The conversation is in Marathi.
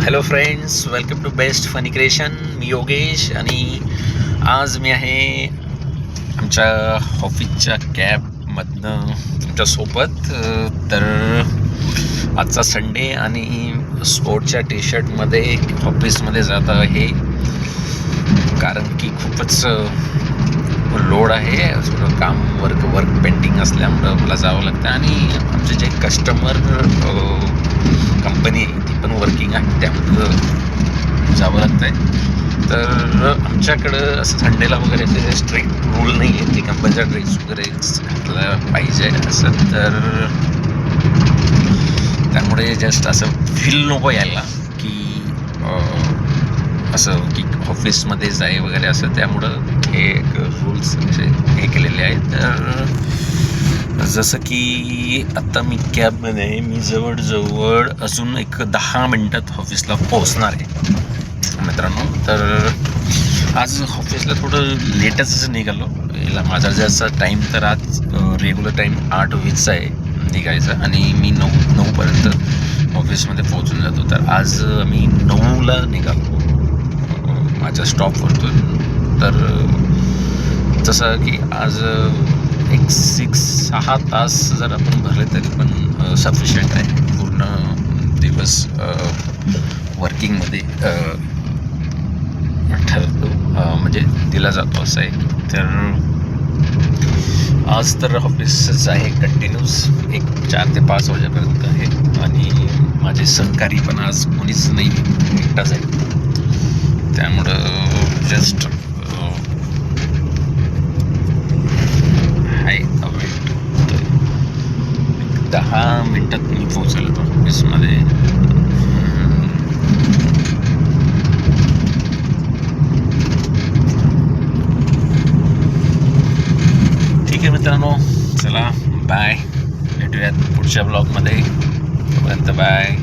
Hello friends, welcome to best funny creation. मी योगेश आणि आज मी आहे आमच्या ऑफिसच्या कॅबमधनं तुमच्यासोबत. तर आजचा संडे आणि स्पोर्टच्या टी शर्टमध्ये ऑफिसमध्ये जात आहे कारण की खूपच लोड आहे. काम वर्क पेंडिंग असल्यामुळं मला जावं लागतं आणि आमचे जे कस्टमर कंपनी आहे ती पण वर्किंग आहे, त्यामुळं जावं लागतं आहे. तर आमच्याकडं असं संडेला वगैरे ते स्ट्रिक्ट रूल नाही आहे की कंपनीचा ड्रेस वगैरे घातला पाहिजे असं. तर त्यामुळे जस्ट असं फील नको यायला की असं की ऑफिसमध्ये जाय वगैरे असं, त्यामुळं हे एक रूल्स असे हे केलेले आहेत. तर जसं की आत्ता मी कॅबमध्ये आहे, मी जवळजवळ अजून एक 10 मिनटात ऑफिसला पोहोचणार आहे मित्रांनो. तर आज ऑफिसला थोडं लेटच निघालो. याला माझा जसा टाईम तर आज रेग्युलर टाईम 8:20चा आहे निघायचा आणि मी 9पर्यंत ऑफिसमध्ये पोहोचून जातो. तर आज मी 9ला निघालो माझ्या स्टॉपवरतून. तर जसं की आज एक 6 तास जर आपण भरले तरी पण सफिशियंट आहे. पूर्ण दिवस वर्किंगमध्ये ठरतो म्हणजे दिला जातो असं आहे. तर आज तर ऑफिसच आहे कंटिन्यूस, एक 4 ते 5 वाजेपर्यंत आहे आणि माझे सहकारी पण आज कोणीच नाही, एकटाच आहे. त्यामुळं जस्ट हाय अवेट 10 मिनटात मी पोहोचलो ऑफिसमध्ये. ठीक आहे मित्रांनो, चला बाय, भेटूयात पुढच्या ब्लॉगमध्ये. तोपर्यंत बाय.